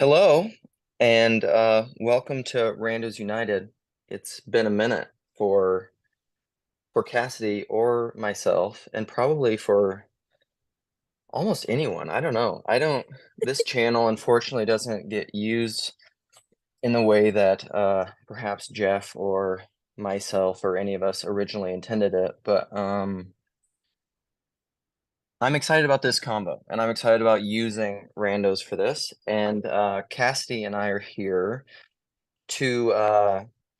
Hello, and welcome to Randos United. It's been a minute for Cassidy or myself, and probably for almost anyone. I don't know. This channel unfortunately doesn't get used in the way that perhaps Jeff or myself or any of us originally intended it, but I'm excited about this combo, and I'm excited about using randos for this. And Cassidy and I are here to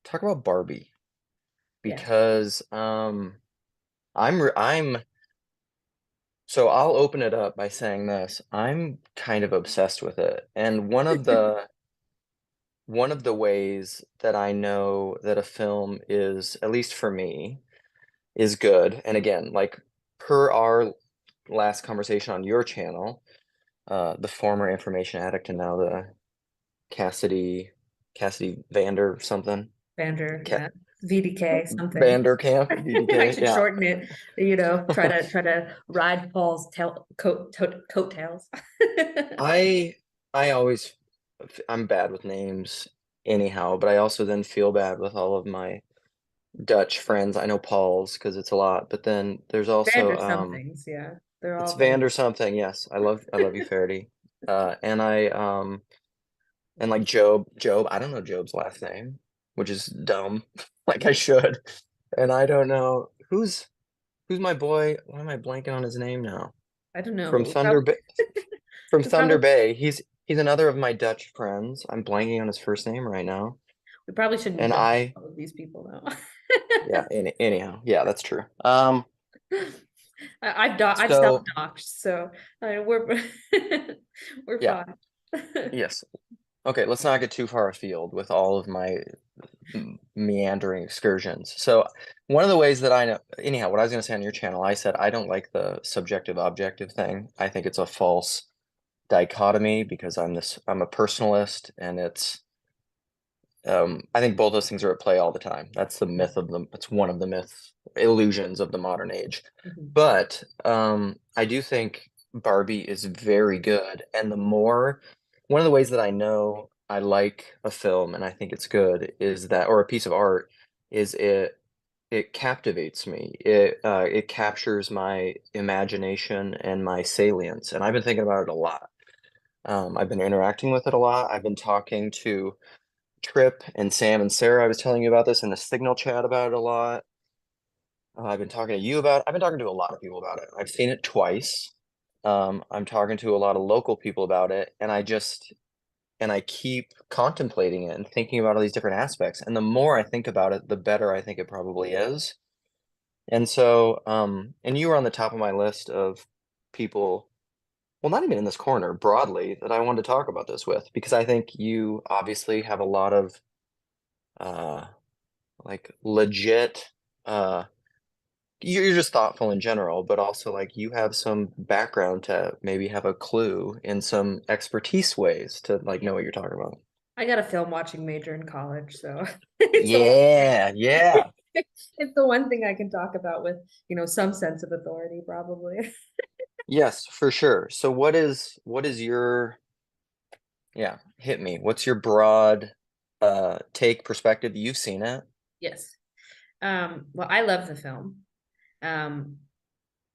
talk about Barbie Yes. because I'm so I'll open it up by saying this. I'm kind of obsessed with it. And one of the ways that I know that a film is, at least for me, is good. And again, like per our last conversation on your channel, the former information addict and now the Cassidy Vander something. Vander, yeah. VDK, something. Vanderkamp, I VDK, should yeah. shorten it, try to ride Paul's coattails. I I always I'm bad with names anyhow, but I also then feel bad with all of my Dutch friends. I know Paul's because it's a lot, but then there's also Vander somethings, yeah. They're it's all Vander. Vander something. Yes, I love you, Faraday. And and like Job, I don't know Job's last name, which is dumb. Like I should. And I don't know who's my boy. Why am I blanking on his name now? I don't know, From but From we Thunder probably Bay. He's another of my Dutch friends. I'm blanking on his first name right now. we probably shouldn't And name I, all of these people yeah, anyhow, yeah, that's true. though. I've So self-doxed, so we're we're yeah, fine. yes. Okay, let's not get too far afield with all of my meandering excursions. So one of the ways that I know, anyhow, what I was going to say on your channel, I said I don't like the subjective objective thing. I think it's a false dichotomy because I'm a personalist and I think both those things are at play all the time. That's the myth of them. It's one of the myth illusions of the modern age. Mhm. But I do think Barbie is very good. And one of the ways that I know I like a film and I think it's good is that, or a piece of art, is it captivates me. It captures my imagination and my salience. And I've been thinking about it a lot. I've been interacting with it a lot. I've been talking to Trip and Sam and Sarah. I was telling you about this in the Signal chat about it a lot. I've been talking to you about it. I've been talking to a lot of people about it. I've seen it twice. I'm talking to a lot of local people about it, and I keep contemplating it and thinking about all these different aspects. And the more I think about it, the better I think it probably is. And so, and you were on the top of my list of people, well, not even in this corner, broadly, that I wanted to talk about this with, because I think you obviously have a lot of uh like legit uh you're just thoughtful in general, but also like you have some background to maybe have a clue in some expertise ways to like know what you're talking about. I got a film watching major in college, so it's the Yeah, yeah. it's the one thing I can talk about with, some sense of authority, probably. Yes, for sure. So what is your, yeah, hit me. What's your broad take perspective? You've seen it. Yes. Well, I love the film. Um,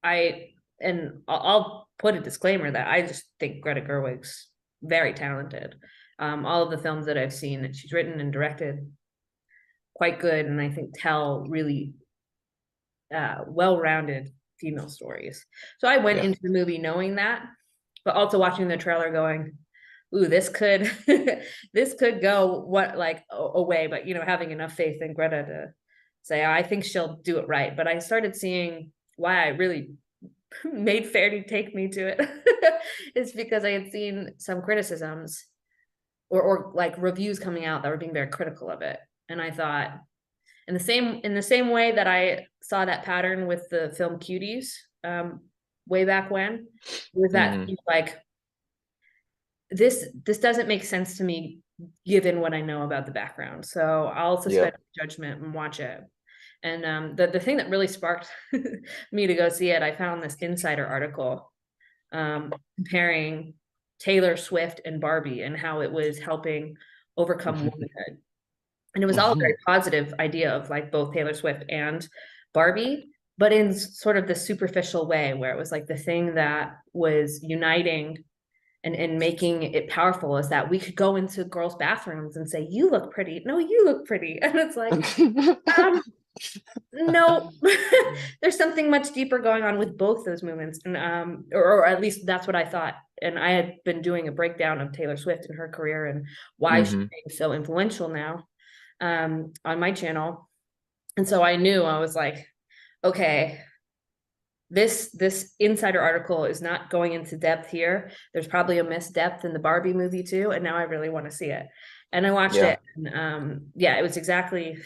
I and I'll put a disclaimer that I just think Greta Gerwig's very talented. All of the films that I've seen that she's written and directed, quite good, and I think tell really well-rounded female stories. So I went Yeah. into the movie knowing that, but also watching the trailer going, ooh, this could this could go what like away, but having enough faith in Greta to say, I think she'll do it right. But I started seeing why I really made Fairly take me to it is because I had seen some criticisms or like reviews coming out that were being very critical of it. And I thought, in the same way that I saw that pattern with the film Cuties, way back when, was that Hmm. like this doesn't make sense to me given what I know about the background. So I'll suspend Yep. judgment and watch it. And the thing that really sparked me to go see it, I found this insider article comparing. Taylor Swift and Barbie and how it was helping overcome womanhood. And it was all a very positive idea of like both Taylor Swift and Barbie, but in sort of the superficial way where it was like the thing that was uniting and making it powerful is that we could go into girls' bathrooms and say, you look pretty. No, you look pretty. And it's like, um, no, there's something much deeper going on with both those movements. And or at least that's what I thought. And I had been doing a breakdown of Taylor Swift and her career and why she's so influential now on my channel. And so I knew, I was like, okay, this insider article is not going into depth here. There's probably a missed depth in the Barbie movie too, and now I really want to see it. And I watched Yeah. it, and yeah, it was exactly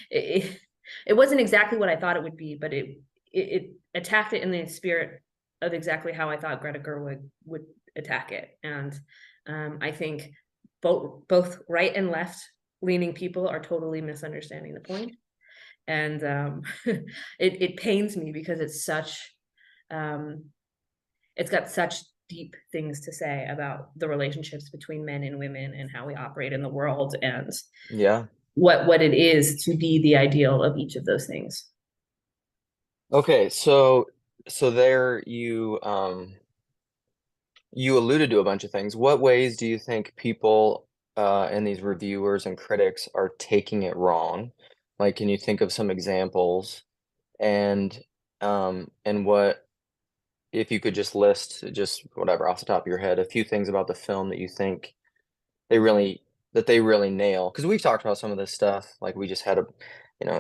it, it wasn't exactly what I thought it would be, but it attacked it in the spirit of exactly how I thought Greta Gerwig would attack it. And I think both right and left leaning people are totally misunderstanding the point. And it pains me because it's such it's got such deep things to say about the relationships between men and women and how we operate in the world and Yeah. what it is to be the ideal of each of those things. Okay, so there you alluded to a bunch of things. What ways do you think people and these reviewers and critics are taking it wrong? Like, can you think of some examples? And what if you could just list just whatever off the top of your head, a few things about the film that you think they really they really nail? Because we've talked about some of this stuff, like we just had a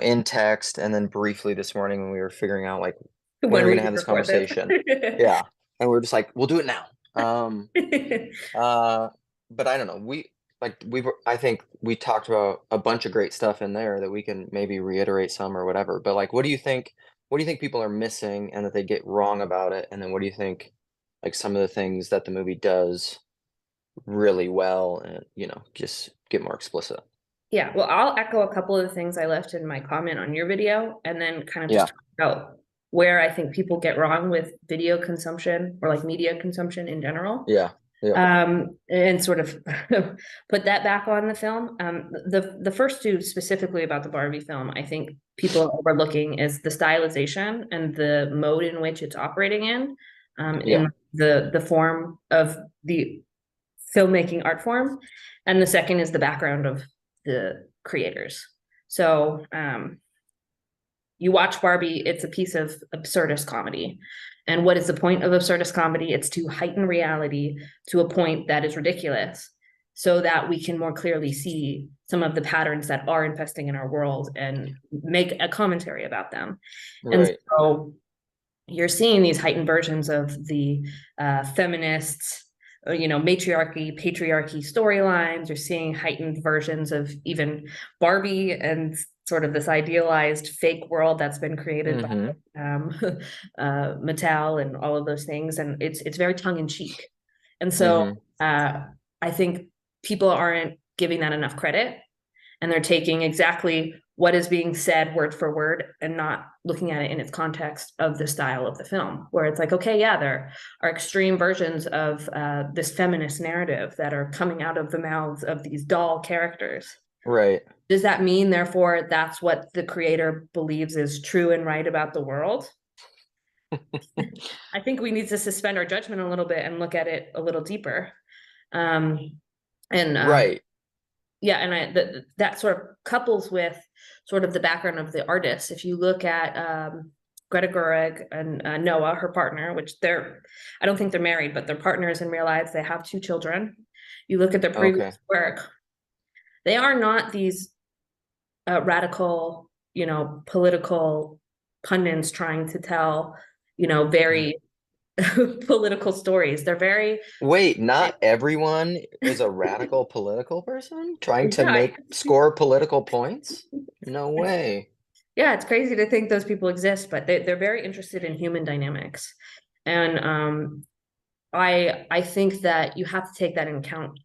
in text and then briefly this morning when we were figuring out like when When we're we gonna have this record this. conversation. Yeah. And we're just like, we'll do it now. Uh, but I don't know. I think we talked about a bunch of great stuff in there that we can maybe reiterate some or whatever. But like, what do you think people are missing and that they get wrong about it? And then what do you think, like some of the things that the movie does really well and, just get more explicit? Yeah, well, I'll echo a couple of the things I left in my comment on your video and then kind of just Yeah. talk about where I think people get wrong with video consumption or like media consumption in general. Yeah. Yeah. And sort of put that back on the film. The first two specifically about the Barbie film, I think people are overlooking is the stylization and the mode in which it's operating Yeah. in the form of the filmmaking art form, and the second is the background of the creators. So you watch Barbie, it's a piece of absurdist comedy. And what is the point of absurdist comedy? It's to heighten reality to a point that is ridiculous so that we can more clearly see some of the patterns that are infesting in our world and make a commentary about them. And Right. so you're seeing these heightened versions of the feminists, matriarchy, patriarchy storylines. You're seeing heightened versions of even Barbie and sort of this idealized fake world that's been created Mm-hmm. by Mattel and all of those things. And it's very tongue in cheek. And so Mm-hmm. I think people aren't giving that enough credit, and they're taking exactly what is being said word for word and not looking at it in its context of the style of the film, where it's like, okay, yeah, there are extreme versions of this feminist narrative that are coming out of the mouths of these doll characters. Right. Does that mean, therefore, that's what the creator believes is true and right about the world? I think we need to suspend our judgment a little bit and look at it a little deeper. Um, and Right. yeah, and that sort of couples with sort of the background of the artist. If you look at Greta Gerwig and Noah, her partner, which I don't think they're married, but they're partners in real life. They have 2 children. You look at their Okay. previous work, they are not these radical, political pundits trying to tell, very political stories. They're very, Wait, not everyone is a radical political person trying to yeah, score political points? No way. yeah, it's crazy to think those people exist, but they're very interested in human dynamics. And I think that you have to take that in account,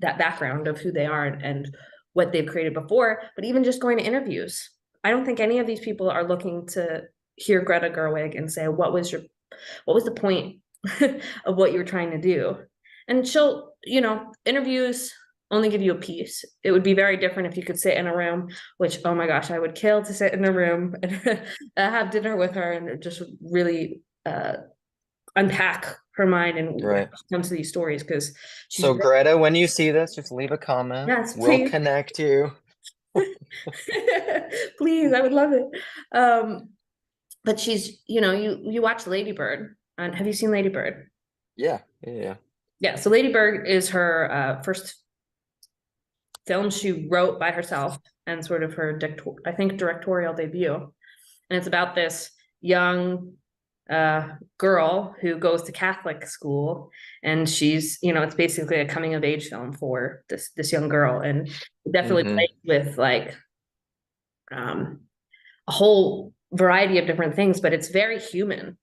that background of who they are and what they've created before. But even just going to interviews, I don't think any of these people are looking to hear Greta Gerwig and say, what was the point of what you were trying to do? And she'll, interviews only give you a piece. It would be very different if you could sit in a room, which, oh my gosh, I would kill to sit in a room and have dinner with her and just really unpack her mind and how Right. she comes to these stories because she's So Greta, when you see this, just leave a comment. yes, We'll please. connect you. Please, I would love it. But she's, you watch Lady Bird. And have you seen Lady Bird? Yeah, yeah, yeah. Yeah, so Lady Bird is her first film she wrote by herself and sort of her, I think, directorial debut. And it's about this young girl who goes to Catholic school, and she's, it's basically a coming of age film for this young girl, and it definitely Mm-hmm. plays with like um, a whole variety of different things, but it's very human,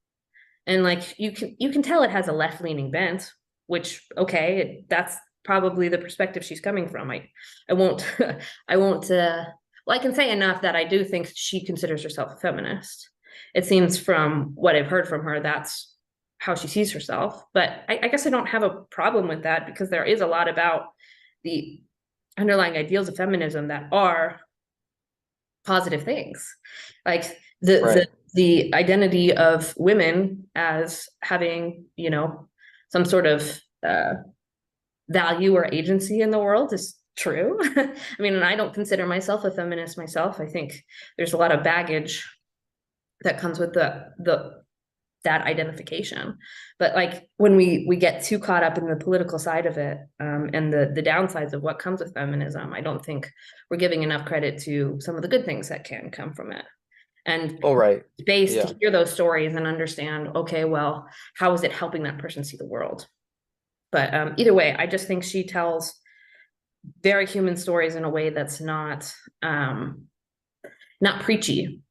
and like you can tell it has a left leaning bent, which okay, that's probably the perspective she's coming from. I won't I won't well, I can say enough that I do think she considers herself a feminist. It seems from what I've heard from her, that's how she sees herself. But I guess I don't have a problem with that because there is a lot about the underlying ideals of feminism that are positive things. Like the Right. the identity of women as having, some sort of value or agency in the world is true. I mean, and I don't consider myself a feminist myself. I think there's a lot of baggage that comes with the that identification. But like when we get too caught up in the political side of it, and the downsides of what comes with feminism, I don't think we're giving enough credit to some of the good things that can come from it. And Oh, right. space Yeah. to hear those stories and understand, okay, well, how is it helping that person see the world? But either way, I just think she tells very human stories in a way that's not preachy.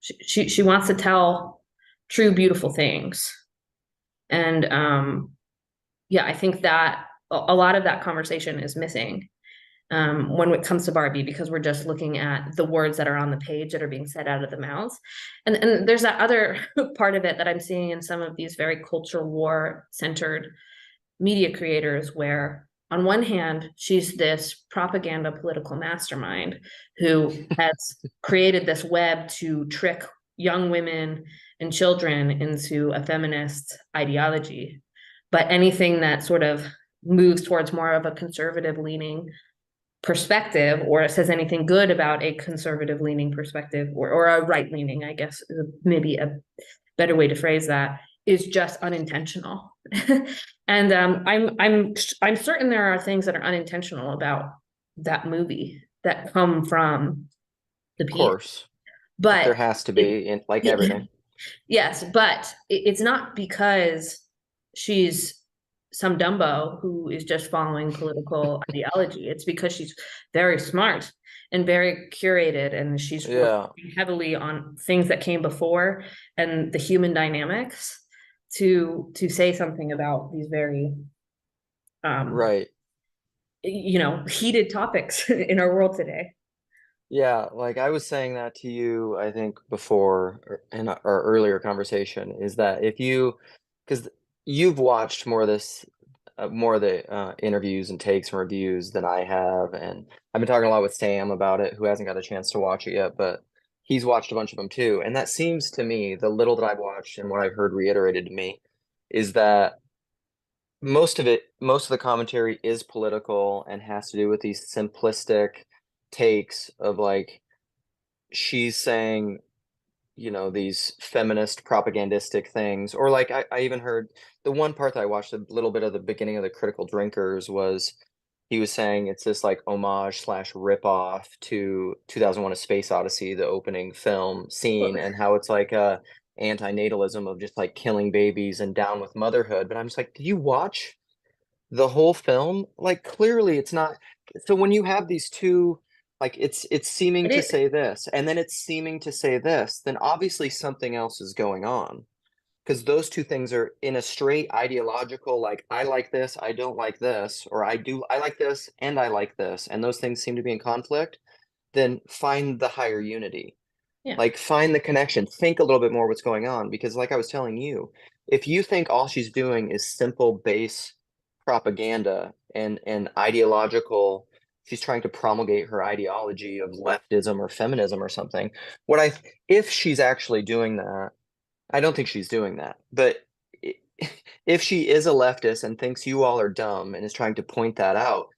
She wants to tell true, beautiful things. And yeah, I think that a lot of that conversation is missing when it comes to Barbie because we're just looking at the words that are on the page that are being said out of the mouths. And there's that other part of it that I'm seeing in some of these very culture war centered media creators where on one hand she's this propaganda political mastermind who has created this web to trick young women and children into a feminist ideology, but anything that sort of moves towards more of a conservative leaning perspective or says anything good about a conservative leaning perspective or a right leaning, I guess maybe a better way to phrase that, is just unintentional. And I'm certain there are things that are unintentional about that movie that come from the Of piece. course. Like there But has to it, be in like everything. yes, but it's not because she's some Dumbo who is just following political ideology. It's because she's very smart and very curated, and she's Yeah. relying heavily on things that came before and the human dynamics to say something about these very um, Right. heated topics in our world today. Yeah, like I was saying that to you, I think before in our earlier conversation, is that if you, because you've watched more of the interviews and takes and reviews than I have, and I've been talking a lot with Sam about it, who hasn't got a chance to watch it yet, but he's watched a bunch of them too. And that seems to me, the little that I've watched and what I've heard reiterated to me, is that most of the commentary is political and has to do with these simplistic takes of like she's saying, these feminist propagandistic things. Or like I even heard the one part that I watched a little bit of the beginning of the Critical Drinkers was he was saying it's this like homage slash rip off to 2001: A Space Odyssey, the opening film scene, and how it's like a anti-natalism of just like killing babies and down with motherhood. But I'm just like, did you watch the whole film? Like clearly it's not. So when you have these two, like it's seeming But to it say this and then it's seeming to say this, then obviously something else is going on. Because those two things are in a straight ideological, like I like this, I don't like this, or I like this and I like this, and those things seem to be in conflict, then find the higher unity. yeah. Like find the connection. Think a little bit more what's going on. Because like I was telling you, if you think all she's doing is simple base propaganda and ideological, she's trying to promulgate her ideology of leftism or feminism or something. What I If she's actually doing that, I don't think she's doing that. But if she is a leftist and thinks you all are dumb and is trying to point that out,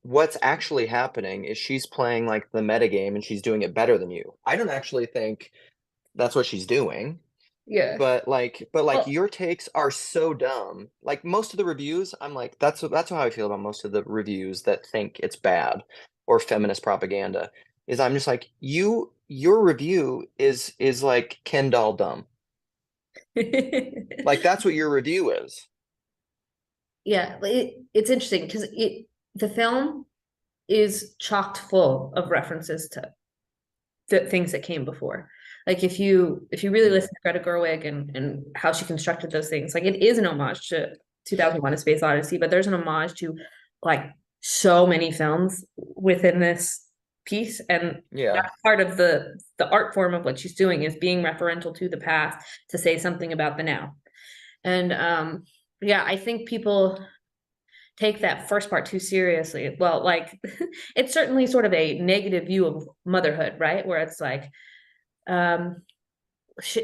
what's actually happening is she's playing like the metagame and she's doing it better than you. I don't actually think that's what she's doing. Yeah. But like Well, your takes are so dumb. Like most of the reviews, I'm like, that's how I feel about most of the reviews that think it's bad or feminist propaganda. Is I'm just like, your review is like Ken doll dumb. Like that's what your review is. yeah, it's interesting because the film is chocked full of references to the things that came before. Like if you really Mm. listen to Greta Gerwig and how she constructed those things, like it is an homage to 2001: A Space Odyssey, but there's an homage to like so many films within this piece, and Yeah, that's part of the art form of what she's doing is being referential to the past to say something about the now. And yeah, I think people take that first part too seriously. Well, like it's certainly sort of a negative view of motherhood, right? Where it's like, um,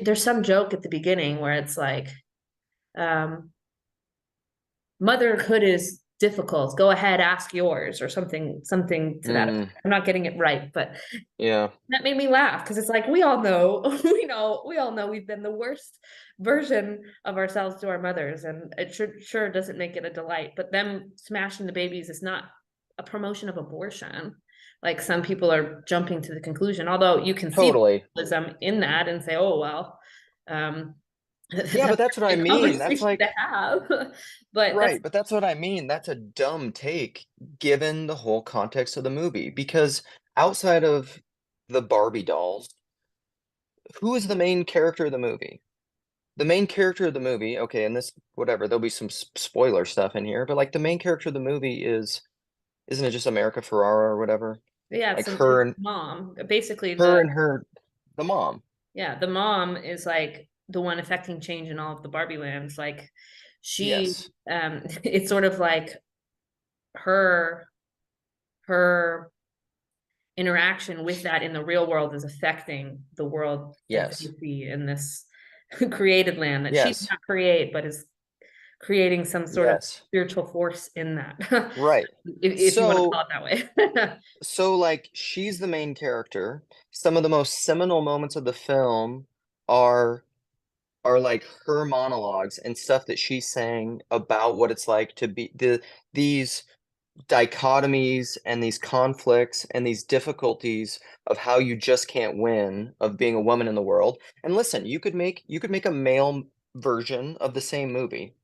there's some joke at the beginning where it's like, um, motherhood is difficult. Go ahead, ask yours, or something to that mm, effect. I'm not getting it right, but yeah, that made me laugh because it's like we all know, we all know we've been the worst version of ourselves to our mothers, and it sure doesn't make it a delight. But them smashing the babies is not a promotion of abortion. Like some people are jumping to the conclusion, although you can see totally. the in that and say, oh well, um, Yeah, but that's that's what I a mean. That's conversation to like, have. But that's right, but that's what I mean. That's a dumb take given the whole context of the movie. Because outside of the Barbie dolls, who is the main character of the movie? The main character of the movie, okay, and this, whatever, there'll be some spoiler stuff in here, but like the main character of the movie isn't it just America Ferrara or whatever? yeah, Like it's mom. Basically, the mom. yeah, the mom is like the one affecting change in all of the Barbie lands. Like she Yes, it's sort of like her her interaction with that in the real world is affecting the world that they yes, see in this created land that she did yes, not create, but is creating some sort of yes. spiritual force in that, Right. if you want to call So it that way. like she's the main character. Some of the most seminal moments of the film are like her monologues and stuff that she's saying about what it's like to be these dichotomies and these conflicts and these difficulties of how you just can't win of being a woman in the world. And listen, you could make a male version of the same movie,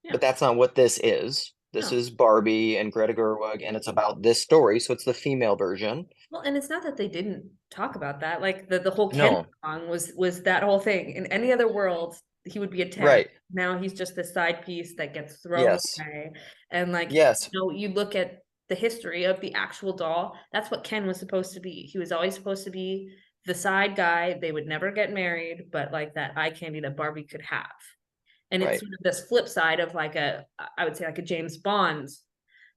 Yeah. but that's not what this is. This No. is Barbie and Greta Gerwig, and it's about this story, so it's the female version. Well, and it's not that they didn't talk about that. Like the whole Ken No, song was that whole thing. In any other world, he would be a 10. right. Now he's just the side piece that gets thrown Yes. away. And like, Yes. you look at the history of the actual doll, that's what Ken was supposed to be. He was always supposed to be the side guy. They would never get married, but like that eye candy that Barbie could have. And it's Right. sort of this flip side of like I would say like a James Bond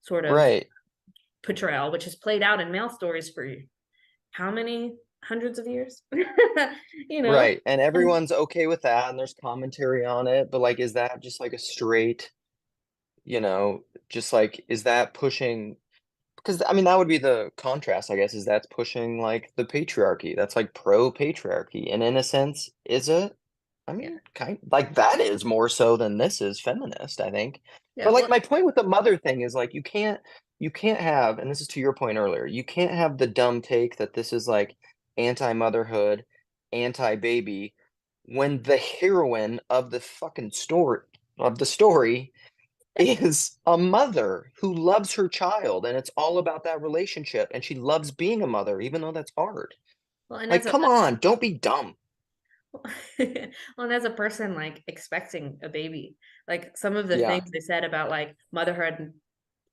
sort of Right. portrayal, which is played out in male stories for how many hundreds of years? you know? Right. And And everyone's okay with that, and there's commentary on it, but like, is that just like a straight, you know, just like, is that pushing? Because I mean, that would be the contrast, I guess, is that's pushing like the patriarchy. That's like pro patriarchy. And in a sense, is it? I yeah, mean, kind like that is more so than this is feminist, I think. yeah. But like Well, my point with the mother thing is like you can't have, and this is to your point earlier, you can't have the dumb take that this is like anti-motherhood, anti-baby, when the heroine of the fucking story is a mother who loves her child, and it's all about that relationship, and she loves being a mother, even though that's hard. well, and Like, as a come on, don't be dumb. well, and as a person like expecting a baby, like some of the Yeah. things they said about like motherhood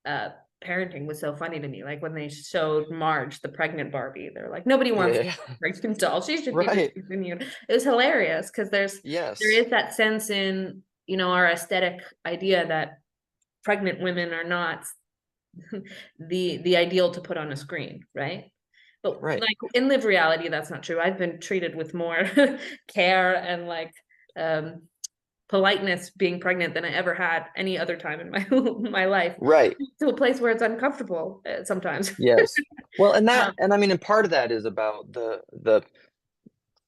and parenting was so funny to me. Like when they showed Marge, the pregnant Barbie, they're like, nobody wants Yeah. a pregnant doll. She should be Right. discontinued. It was hilarious because there Yes. is that sense in our aesthetic idea that pregnant women are not the ideal to put on a screen, right? But Right. like in live reality, that's not true. I've been treated with more care and like um politeness being pregnant than I ever had any other time in my my life, Right. to a place where it's uncomfortable sometimes. Yes. Well, um, and I mean, and part of that is about the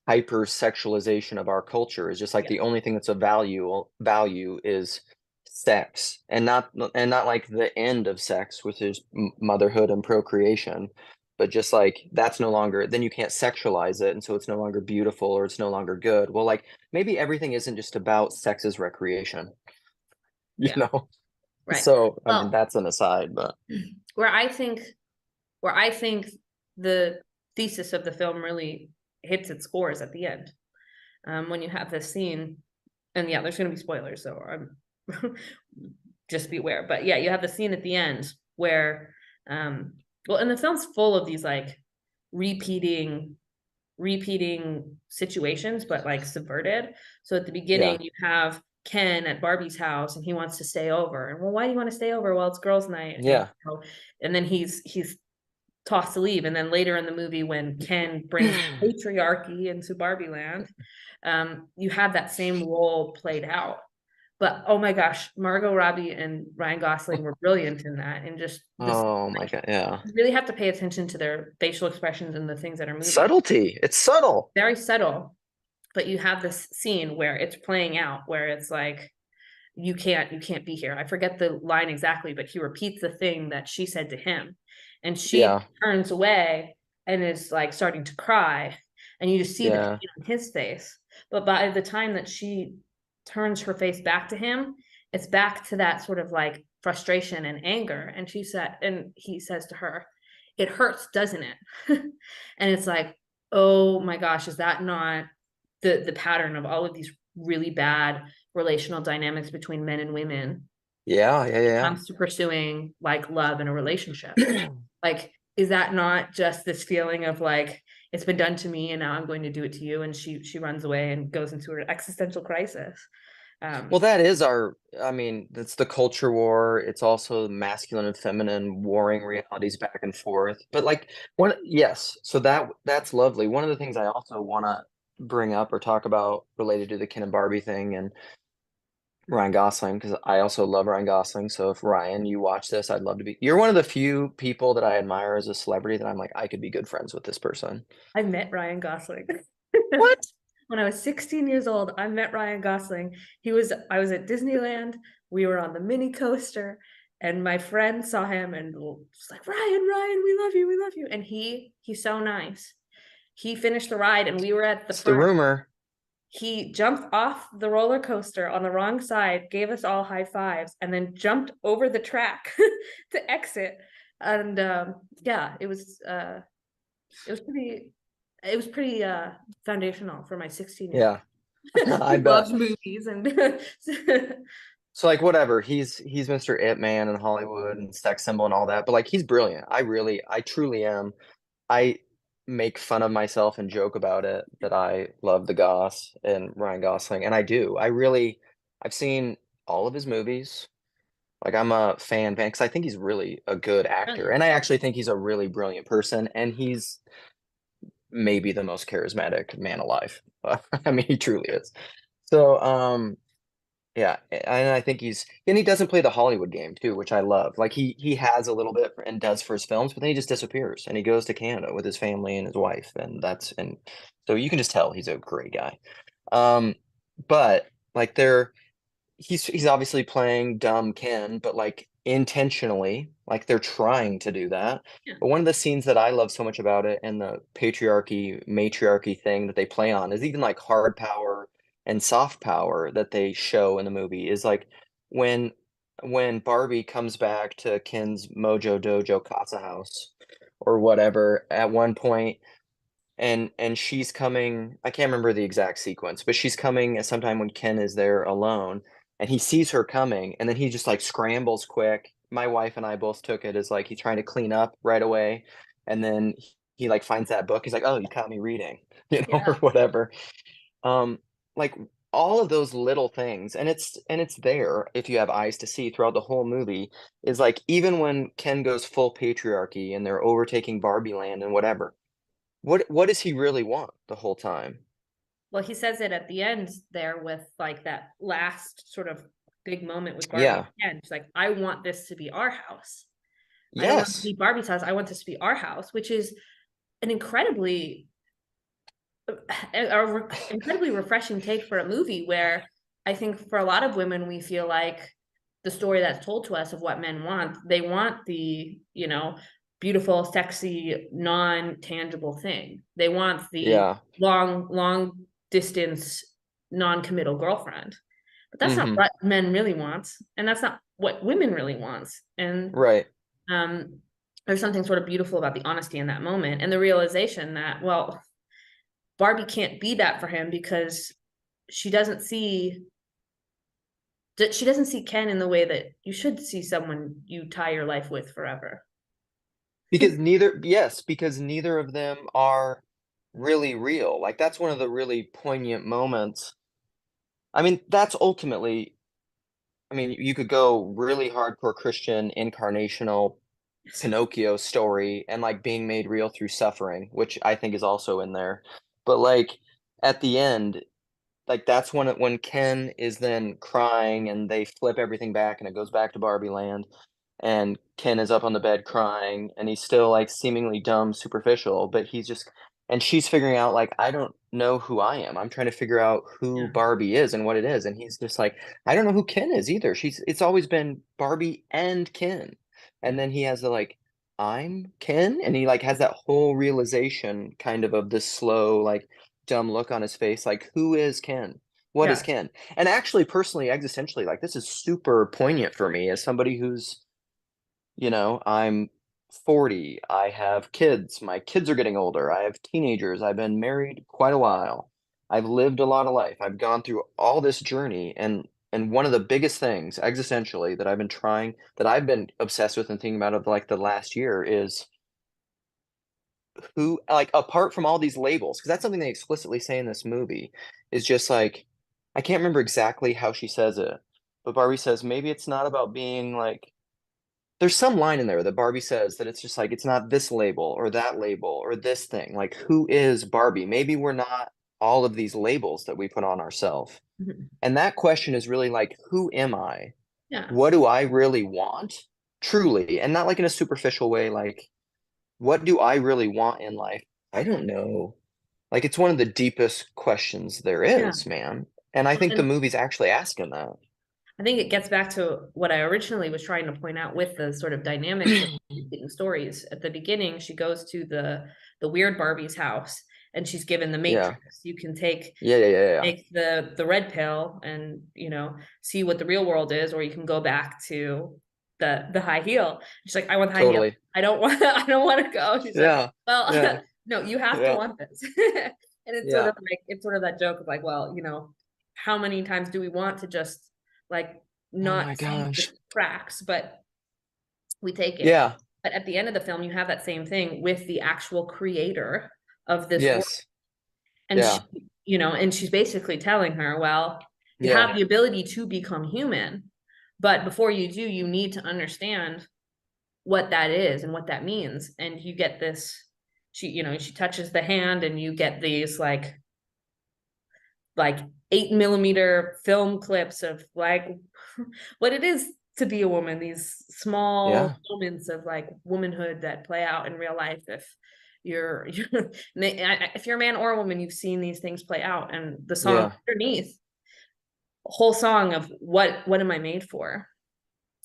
hypersexualization of our culture is just like yeah, the only thing that's of value is sex, and not like the end of sex, which is motherhood and procreation, but just like that's no longer, then you can't sexualize it, and so it's no longer beautiful or it's no longer good. Well, like maybe everything isn't just about sex as recreation, you yeah, know? right. So I mean Well, that's an aside, but where I think where I think the thesis of the film really hits its scores at the end. When you have this scene, and yeah, there's going to be spoilers, so I'm just beware. But yeah, you have the scene at the end where, well, and the film's full of these like repeating situations, but like subverted. So at the beginning, yeah, you have Ken at Barbie's house, and he wants to stay over. And well, why do you want to stay over? Well, it's girls' night, and yeah, and then he's tossed to leave. And then later in the movie, when Ken brings patriarchy into Barbie Land, you have that same role played out. But oh my gosh, Margot Robbie and Ryan Gosling were brilliant in that. And just this, oh my like, God, yeah, you really have to pay attention to their facial expressions and the things that are moving. subtlety, it's subtle. Very subtle, but you have this scene where it's playing out, where it's like, you can't be here. I forget the line exactly, but he repeats the thing that she said to him. And she Yeah, turns away and is like starting to cry. And you just see the yeah, pain on his face. But by the time that she turns her face back to him, it's back to that sort of like frustration and anger. And and he says to her, "It hurts, doesn't it?" And it's like, oh my gosh, is that not the pattern of all of these really bad relational dynamics between men and women yeah, when it yeah, comes to pursuing like love in a relationship? yeah. Like, is that not just this feeling of like, it's been done to me and now I'm going to do it to you? And she runs away and goes into her existential crisis. Well, Um, that is our, I mean, that's the culture war. It's also masculine and feminine warring realities back and forth. But like yes, so that's lovely. One of the things I also want to bring up or talk about related to the Ken and Barbie thing and Ryan Gosling, because I also love Ryan Gosling. So if Ryan, you watch this, I'd love to be. You're one of the few people that I admire as a celebrity that I'm like, I could be good friends with this person. I met Ryan Gosling. What? When I was 16 years old, I met Ryan Gosling. I was at Disneyland. We were on the mini coaster, and my friend saw him and was like, Ryan, we love you, we love you. And he's so nice. He finished the ride, and we were at the It's the front. rumor. He jumped off the roller coaster on the wrong side, gave us all high fives, and then jumped over the track to exit. And yeah, it was pretty foundational for my 16-year-old Yeah, I who loves bet. movies and So like whatever, he's Mr. It Man in Hollywood and sex symbol and all that, but like he's brilliant. I truly am. I make fun of myself and joke about it that I love the Goss and Ryan Gosling, and I do. I've seen all of his movies. Like I'm a fan because I think he's really a good actor, brilliant. and I actually think he's a really brilliant person, and he's maybe the most charismatic man alive. I mean, he truly is. So, yeah, and I think and he doesn't play the Hollywood game too, which I love. Like he has a little bit and does for his films, but then he just disappears and he goes to Canada with his family and his wife, and so you can just tell he's a great guy. Um, but like he's obviously playing dumb Ken, but like intentionally, like they're trying to do that. Yeah. But one of the scenes that I love so much about it and the patriarchy, matriarchy thing that they play on is even like hard power and soft power that they show in the movie is like when Barbie comes back to Ken's Mojo Dojo Casa house or whatever at one point and she's coming, I can't remember the exact sequence, but she's coming at some time when Ken is there alone and he sees her coming and then he just like scrambles quick. My wife and I both took it as like he's trying to clean up right away and then he like finds that book. He's like, "Oh, you caught me reading," or Yeah. whatever. Um like all of those little things, and it's there if you have eyes to see throughout the whole movie, is like even when Ken goes full patriarchy and they're overtaking Barbie land and whatever, what does he really want the whole time? Well, he says it at the end there with like that last sort of big moment with Barbie at Yeah. the end. She's like, I want this to be our house. I don't want it to Yes. be Barbie's house. I want this to be our house, which is an incredibly refreshing take for a movie where I think for a lot of women, we feel like the story that's told to us of what men want, they want the, beautiful, sexy, non-tangible thing. They want the Yeah. long distance, non-committal girlfriend. But that's not Mm-hmm. what men really want, and that's not what women really want. And Right. um, there's something sort of beautiful about the honesty in that moment and the realization that, well, Barbie can't be that for him because she doesn't see she doesn't see Ken in the way that you should see someone you tie your life with forever. Because neither of them are really real. Like that's one of the really poignant moments. I mean, that's ultimately, I mean, you could go really hardcore Christian incarnational Yes. Pinocchio story and like being made real through suffering, which I think is also in there. But like at the end, like that's when Ken is then crying and they flip everything back and it goes back to Barbie Land and Ken is up on the bed crying and he's still like seemingly dumb, superficial, but he's just and she's figuring out like I don't know who I am. I'm trying to figure out who Yeah. Barbie is and what it is and he's just like I don't know who Ken is either. She's it's always been Barbie and Ken. And Yeah. then he has the like I'm Ken and he like has that whole realization kind of this slow like dumb look on his face like who is Ken? What is Yeah. Ken? And actually personally existentially like this is super poignant for me as somebody who's I'm 40. I have kids. My kids are getting older. I have teenagers. I've been married quite a while. I've lived a lot of life. I've gone through all this journey and one of the biggest things existentially that I've been obsessed with and thinking about of like the last year is who like apart from all these labels, because that's something they explicitly say in this movie, is just like I can't remember exactly how she says it, but Barbie says maybe it's not about being like there's some line in there that Barbie says that it's just like it's not this label or that label or this thing. Like who is Barbie? Maybe we're not all of these labels that we put on ourselves. Mhm. And that question is really like who am I? Yeah. What do I really want? Truly, and not like in a superficial way like what do I really want in life? I don't know. Like it's one of the deepest questions there Yeah. is, man. And I think the And movie's actually asking that. I think it gets back to what I originally was trying to point out with the sort of dynamics of repeating stories. At the beginning, she goes to the weird Barbie's house and she's given the Yeah. matrix. You can take Yeah. take the red pill and see what the real world is, or you can go back to the high heel. She's like, I want the high heel. Totally. I don't want I don't want to go. She's like, Yeah. Yeah. well, no, you have to Yeah. want this. And Yeah. it's sort of that joke of like, well, how many times do we want to just like Oh my not see the gosh. cracks, but we take it. Yeah. But at the end of the film, you have that same thing with the actual creator of this world. Yes. And Yeah. and she's basically telling her, well, you Yeah. have the ability to become human, but before you do, you need to understand what that is and what that means. And you get this, she touches the hand and you get these like 8 millimeter film clips of like what it is to be a woman, these small Yeah. moments of like womanhood that play out in real life. You're if you're a man or a woman, you've seen these things play out. And the song Yeah. underneath, a whole song of what am I made for?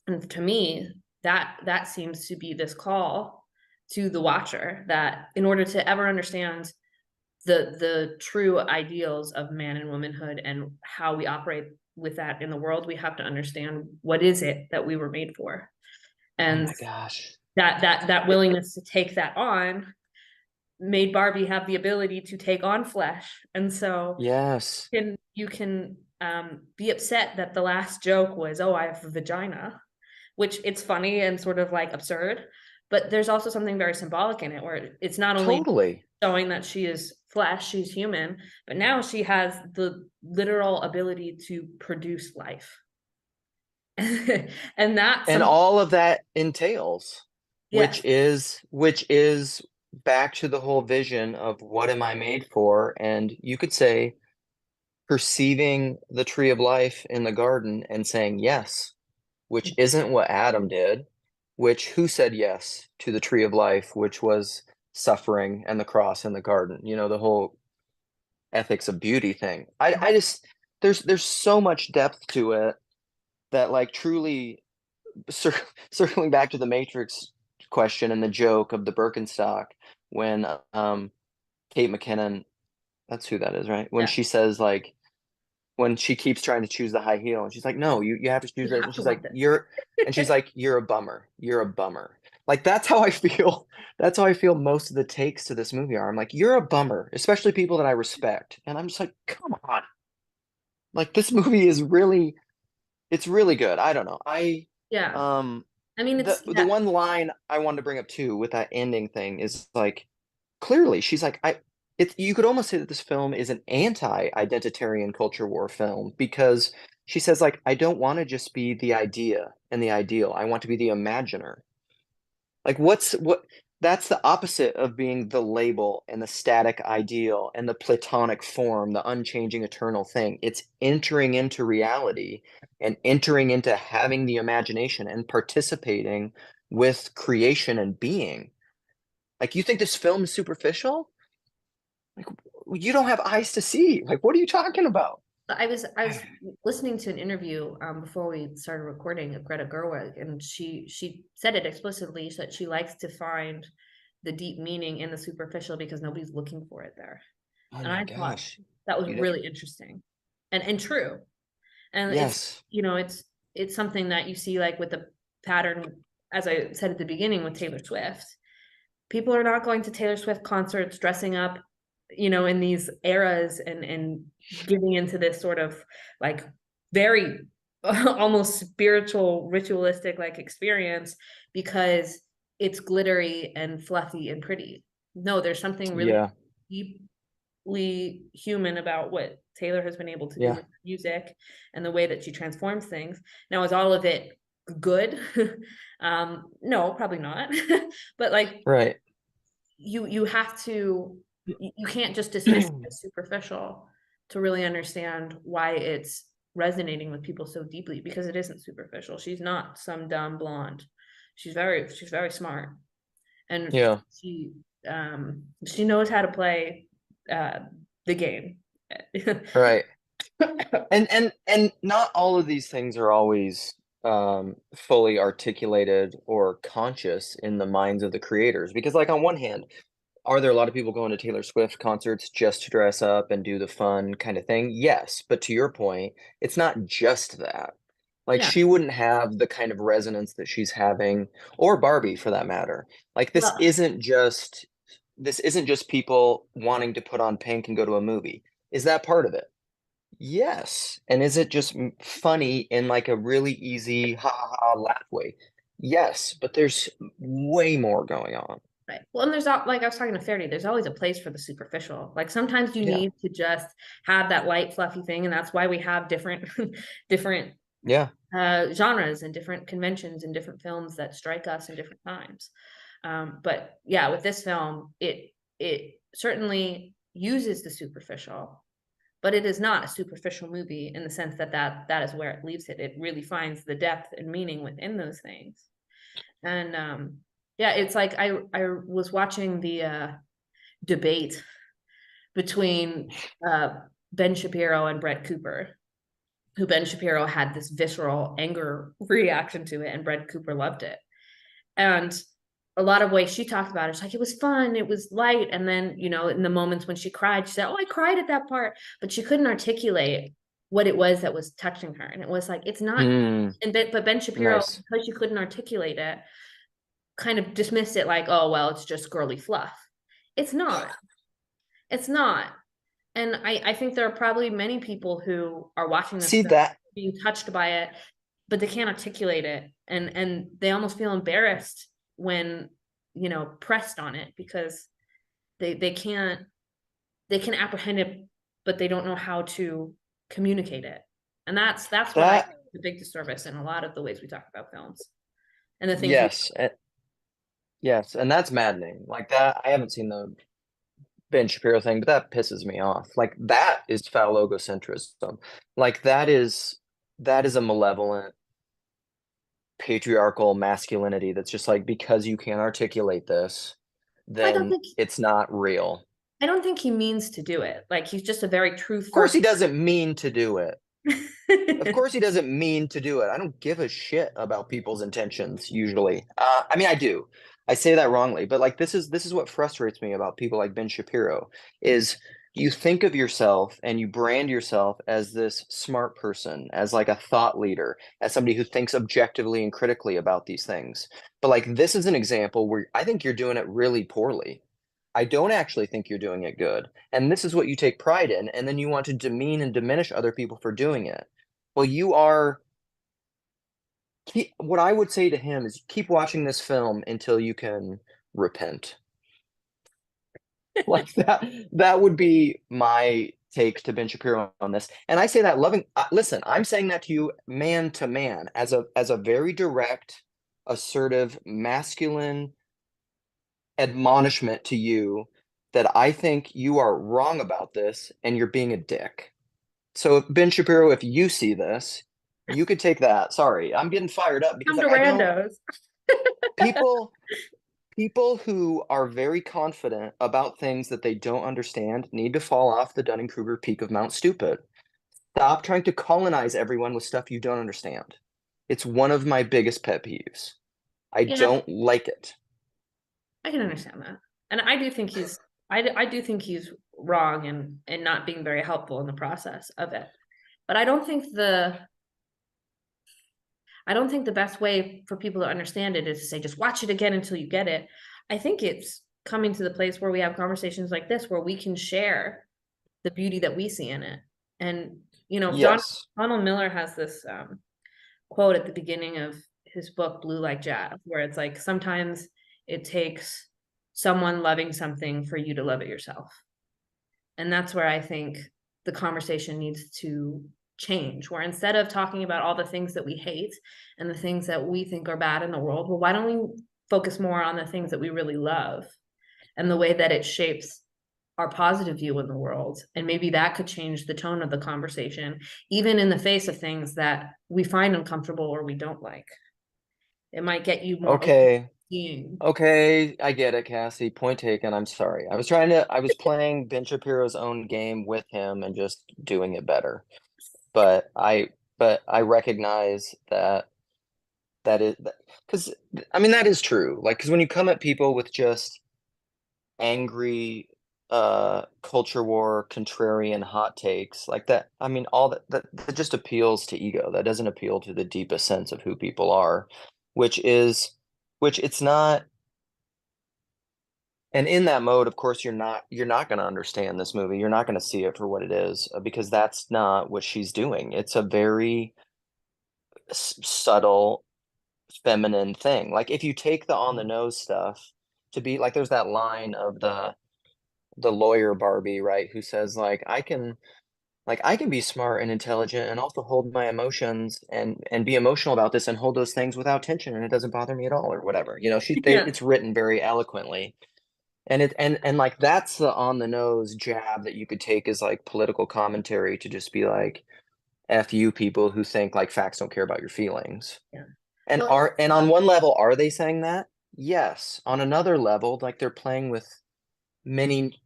And to me, that seems to be this call to the watcher that in order to ever understand the true ideals of man and womanhood and how we operate with that in the world, we have to understand what is it that we were made for. Oh And my gosh. that It- willingness to take that on made Barbie have the ability to take on flesh. And so yes. you can be upset that the last joke was, oh, I have a vagina, which it's funny and sort of like absurd, but there's also something very symbolic in it where it's not only Totally. showing that she is flesh, she's human, but now she has the literal ability to produce life. And that's And something, all of that entails, yes, which is back to the whole vision of what am I made for? And you could say perceiving the tree of life in the garden and saying yes, which isn't what Adam did, which who said yes to the tree of life, which was suffering and the cross in the garden, the whole ethics of beauty thing. I just there's so much depth to it that like truly cir circling back to the Matrix question and the joke of the Birkenstock when Kate McKinnon, that's who that is, right? When yeah, she says like when she keeps trying to choose the high heel and she's like, no, you have to choose you this. have And to she's want like, this. you're a bummer. You're a bummer. Like that's how I feel. That's how I feel most of the takes to this movie are. I'm like, you're a bummer, especially people that I respect. And I'm just like, come on. Like this movie is really, it's really good. I don't know. Yeah, Um, I mean, the one line I wanted to bring up too with that ending thing is like clearly she's like you could almost say that this film is an anti-identitarian culture war film because she says like I don't want to just be the idea and the ideal. I want to be the imaginer. Like what that's the opposite of being the label and the static ideal and the platonic form, the unchanging eternal thing. It's entering into reality and entering into having the imagination and participating with creation and being. Like you think this film is superficial? Like you don't have eyes to see. Like what are you talking about? I was listening to an interview before we started recording of Greta Gerwig, and she said it explicitly that she likes to find the deep meaning in the superficial because nobody's looking for it there. Oh And my I thought gosh. that was You don't, really interesting and true. And yes. it's something that you see like with the pattern, as I said at the beginning with Taylor Swift. People are not going to Taylor Swift concerts dressing up, in these eras and giving into this sort of like very almost spiritual, ritualistic like experience because it's glittery and fluffy and pretty. No, there's something really Yeah. deeply human about what Taylor has been able to do Yeah. with music and the way that she transforms things. Now, is all of it good? No, probably not. But like Right. you have to you can't just dismiss it as superficial to really understand why it's resonating with people so deeply because it isn't superficial. She's not some dumb blonde. She's very smart and Yeah. she knows how to play uh the game. Right. And not all of these things are always fully articulated or conscious in the minds of the creators because like on one hand are there a lot of people going to Taylor Swift concerts just to dress up and do the fun kind of thing? Yes, but to your point, it's not just that. Like Yeah. she wouldn't have the kind of resonance that she's having, or Barbie for that matter. Like Well, this isn't just people wanting to put on pink and go to a movie. Is that part of it? Yes. And is it just funny in like a really easy ha ha ha laugh way? Yes, but there's way more going on. right. Well, and like I was talking to Faraday, there's always a place for the superficial. Like sometimes you Yeah. need to just have that light, fluffy thing, and that's why we have different different Yeah. genres and different conventions and different films that strike us in different times. But yeah, with this film, it certainly uses the superficial, but it is not a superficial movie in the sense that is where it leaves it. It really finds the depth and meaning within those things. And yeah, it's like I was watching the debate between uh, Ben Shapiro and Brett Cooper, who Ben Shapiro had this visceral anger reaction to it, and Brett Cooper loved it. And a lot of ways she talked about it, it's like it was fun, it was light, and then in the moments when she cried, she said, "Oh, I cried at that part," but she couldn't articulate what it was that was touching her, and it was like it's not. Mm, But Ben Shapiro, nice. because she couldn't articulate it, kind of dismissed it like, oh, well, it's just girly fluff. It's not. It's not. And I think there are probably many people who are watching this See film that? being touched by it, but they can't articulate it. And they almost feel embarrassed when, pressed on it because they can't they can apprehend it, but they don't know how to communicate it. And that's what I That, think is a big disservice in a lot of the ways we talk about films and the things we. yes, yes, and that's maddening. Like that, I haven't seen the Ben Shapiro thing, but that pisses me off. Like that is foul egocentrism. Like that is a malevolent patriarchal masculinity that's just like because you can't articulate this, I don't then think it's not real. I don't think he means to do it. Like he's just a very Of course, truth-first he doesn't mean to do it. Of person. course, he doesn't mean to do it. I don't give a shit about people's intentions usually. I mean, I do. I say that wrongly, but like this is what frustrates me about people like Ben Shapiro is you think of yourself and you brand yourself as this smart person, as like a thought leader, as somebody who thinks objectively and critically about these things. But like this is an example where I think you're doing it really poorly. I don't actually think you're doing it good. And this is what you take pride in, and then you want to demean and diminish other people for doing it. Well, you are what I would say to him is keep watching this film until you can repent. Like that would be my take to Ben Shapiro on this. And I say that loving listen, I'm saying that to you man to man as a very direct, assertive, masculine admonishment to you that I think you are wrong about this and you're being a dick. So Ben Shapiro, if you see this, you could take that. Sorry, I'm getting fired up because Come like to I don't randos. people people who are very confident about things that they don't understand need to fall off the Dunning-Kruger peak of Mount Stupid. Stop trying to colonize everyone with stuff you don't understand. It's one of my biggest pet peeves. I Yeah, don't like it. I can understand that. And I do think I do think he's wrong and not being very helpful in the process of it. But I don't think the best way for people to understand it is to say just watch it again until you get it. I think it's coming to the place where we have conversations like this where we can share the beauty that we see in it. And Yes. Donald Miller has this quote at the beginning of his book Blue Like Jazz, where it's like sometimes it takes someone loving something for you to love it yourself. And that's where I think the conversation needs to change, where instead of talking about all the things that we hate and the things that we think are bad in the world, well, why don't we focus more on the things that we really love and the way that it shapes our positive view in the world? And maybe that could change the tone of the conversation, even in the face of things that we find uncomfortable or we don't like. It might get you more open to Okay. seeing. Okay, I get it, Cassie. Point taken. I'm sorry. I was playing Ben Shapiro's own game with him and just doing it better. But I recognize that is because I mean that is true. Like because when you come at people with just angry culture war contrarian hot takes like that, I mean all that just appeals to ego. That doesn't appeal to the deepest sense of who people are, which is which it's not. And in that mode, of course, you're not going to understand this movie. You're not going to see it for what it is because that's not what she's doing. It's a very subtle feminine thing. Like if you take the on the nose stuff to be like there's that line of the lawyer Barbie, right, who says like I can be smart and intelligent and also hold my emotions and be emotional about this and hold those things without tension and it doesn't bother me at all or whatever. You know, Yeah. it's written very eloquently. And like that's the on the nose jab that you could take as like political commentary to just be like F you people who think like facts don't care about your feelings. Yeah. And Well, are and on one level, are they saying that? Yes. On another level, like they're playing with many,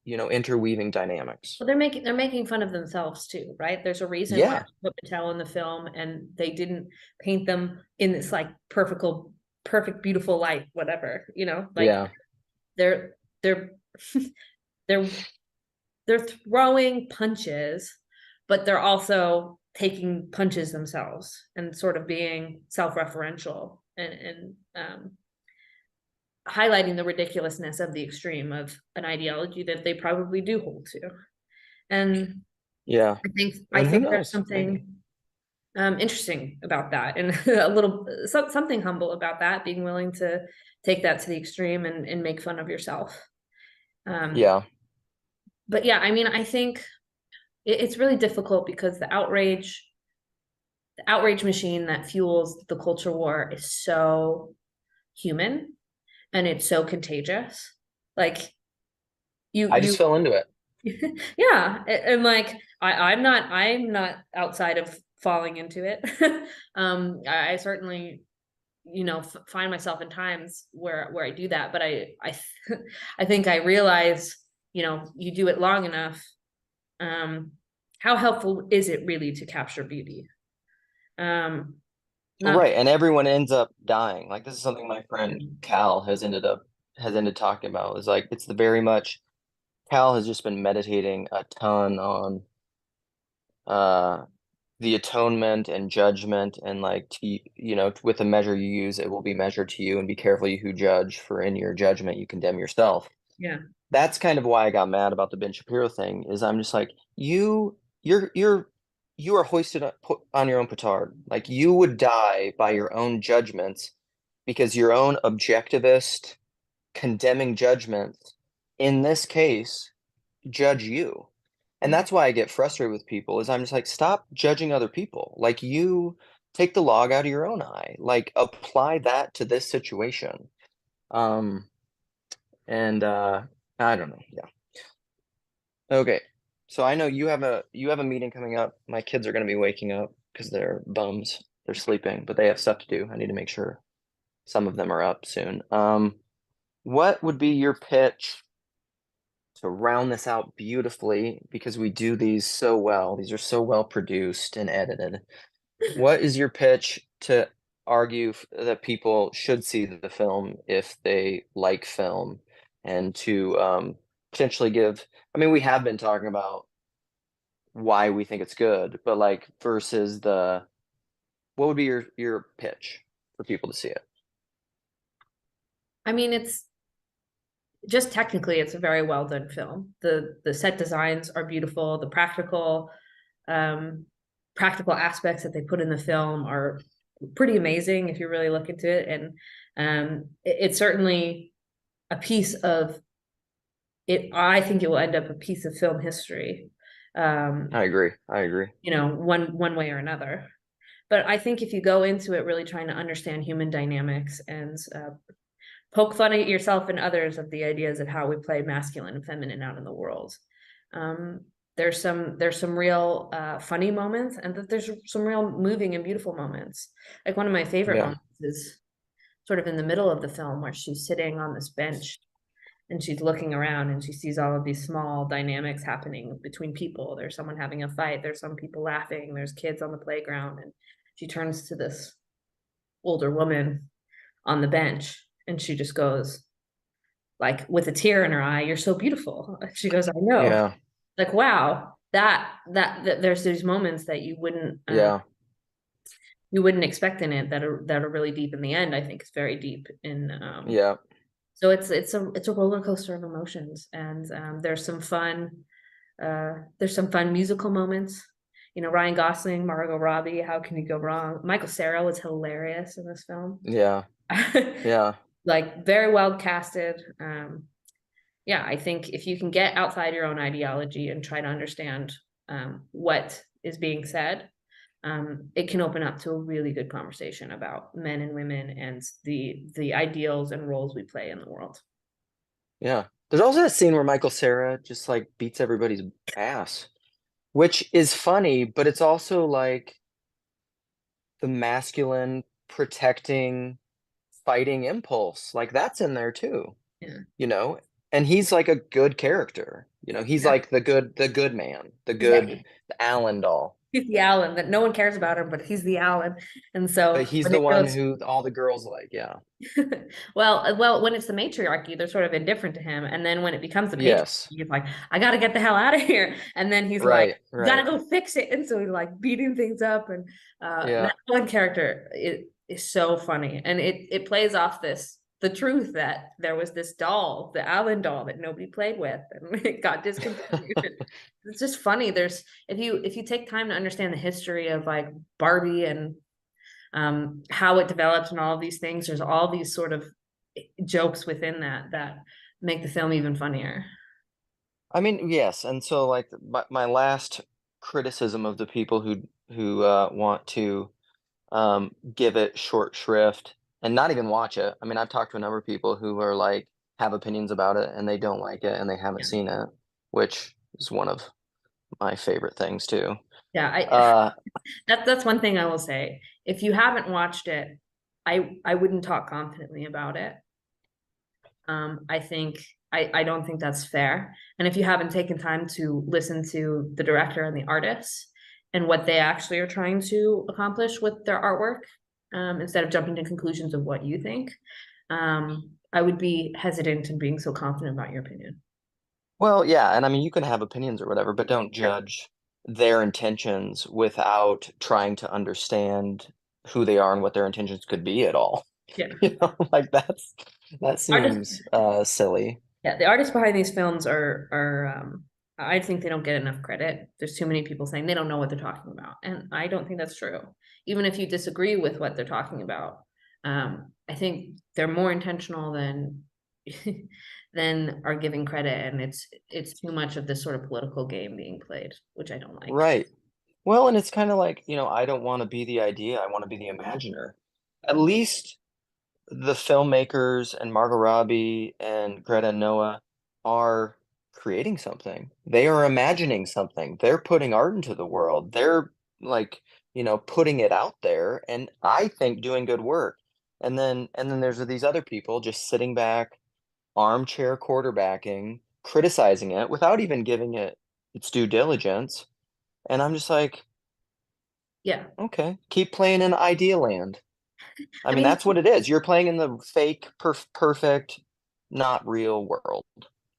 interweaving dynamics. well, they're making fun of themselves too, right? There's a reason why Yeah. they put Mattel in the film and they didn't paint them in this like perfect, beautiful light, whatever, like Yeah. they're they're they're they're throwing punches, but they're also taking punches themselves and sort of being self-referential and highlighting the ridiculousness of the extreme of an ideology that they probably do hold to. And Yeah. I And who think there's knows? Maybe. something interesting about that and a little something humble about that, being willing to take that to the extreme and make fun of yourself. Um, Yeah. But yeah, I mean, I think it's really difficult because the outrage machine that fuels the culture war is so human and it's so contagious. Like I just you fell into it. yeah, and like I'm not outside of falling into it. I certainly find myself in times where I do that, but I think I realize you do it long enough. um how helpful is it really to capture beauty? um not Right, and everyone ends up dying. Like this is something my friend Cal has ended talking about. Is like it's the very much Cal has just been meditating a ton on uh the atonement and judgment and like with the measure you use it will be measured to you and be careful you who judge for in your judgment you condemn yourself. yeah. That's kind of why I got mad about the Ben Shapiro thing is I'm just like you are hoisted on your own petard. Like you would die by your own judgments because your own objectivist condemning judgments in this case judge you. And that's why I get frustrated with people is I'm just like, stop judging other people. Like you take the log out of your own eye. Like apply that to this situation. Um, and I don't know. Yeah. Okay. So I know you have a meeting coming up. My kids are gonna be waking up because they're bums. They're sleeping, but they have stuff to do. I need to make sure some of them are up soon. What would be your pitch to round this out beautifully because we do these so well. These are so well produced and edited. What is your pitch to argue that people should see the film if they like film and to potentially give, I mean, we have been talking about why we think it's good, but like versus what would be your pitch for people to see it? I mean, it's just technically it's a very well done film. The set designs are beautiful. The um practical aspects that they put in the film are pretty amazing if you really look into it. And it's certainly a piece of it. I think it will end up a piece of film history, um, I agree. I agree. one way or another. But I think if you go into it really trying to understand human dynamics and poke fun at yourself and others of the ideas of how we play masculine and feminine out in the world. Um, there's some real funny moments, and that there's some real moving and beautiful moments. Like one of my favorite Yeah. moments is sort of in the middle of the film where she's sitting on this bench and she's looking around and she sees all of these small dynamics happening between people. There's someone having a fight, there's some people laughing, there's kids on the playground, and she turns to this older woman on the bench and she just goes, like with a tear in her eye, "You're so beautiful." She goes, "I know." Yeah. Like, wow, that there's these moments that Yeah. you wouldn't expect in it that are really deep in the end. I think it's very deep in Yeah. so it's a roller coaster of emotions, and there's some fun musical moments. Ryan Gosling, Margot Robbie, how can you go wrong? Michael Cera was hilarious in this film. Yeah. Yeah. Like very well casted. Yeah, I think if you can get outside your own ideology and try to understand what is being said, it can open up to a really good conversation about men and women and the ideals and roles we play in the world. Yeah. There's also that scene where Michael Cera just like beats everybody's ass, which is funny, but it's also like the masculine protecting fighting impulse. Like that's in there too, Yeah, you know? And he's like a good character. He's yeah. like the good man, He's the Allen doll. he's the Allen that no one cares about him, but he's the Allen. And so But he's when the it one goes who all the girls like. Yeah. well, when it's the matriarchy, they're sort of indifferent to him. And then when it becomes the patriarchy, Yes. he's like, I gotta get the hell out of here. And then he's like, Right. you gotta Right. go fix it. And so he's like beating things up. And Yeah. that one character is so funny. And it plays off the truth that there was this doll, the Allen doll that nobody played with, and it got discontinued. It's just funny. There's if you take time to understand the history of like Barbie and how it develops and all of these things. There's all these sort of jokes within that make the film even funnier. I mean, yes, and so like my last criticism of the people who want to give it short shrift and not even watch it. I mean, I've talked to a number of people who are like have opinions about it and they don't like it and they haven't Yeah. seen it, which is one of my favorite things too. Yeah, Uh, that's one thing I will say. If you haven't watched it, I wouldn't talk confidently about it. I think I don't think that's fair. And if you haven't taken time to listen to the director and the artists and what they actually are trying to accomplish with their artwork, instead of jumping to conclusions of what you think, I would be hesitant in being so confident about your opinion. well, yeah, and I mean, you can have opinions or whatever, but don't judge their intentions without trying to understand who they are and what their intentions could be at all. Yeah. You know, like that Artists, seems silly. yeah, the artists behind these films are I think they don't get enough credit. There's too many people saying they don't know what they're talking about, and I don't think that's true. Even if you disagree with what they're talking about, I think they're more intentional than than are giving credit, and it's too much of this sort of political game being played, which I don't like. Right. Well, and it's kind of like, I don't want to be the idea, I want to be the imaginer. At least the filmmakers and Margot Robbie and Greta and Noah are creating something. They are imagining something. They're putting art into the world. They're like, putting it out there and I think doing good work. And then there's these other people just sitting back, armchair quarterbacking, criticizing it without even giving it its due diligence. And I'm just like, Yeah, okay, keep playing in idea land. I I mean, mean, that's what it is. You're playing in the fake, perfect, not real world.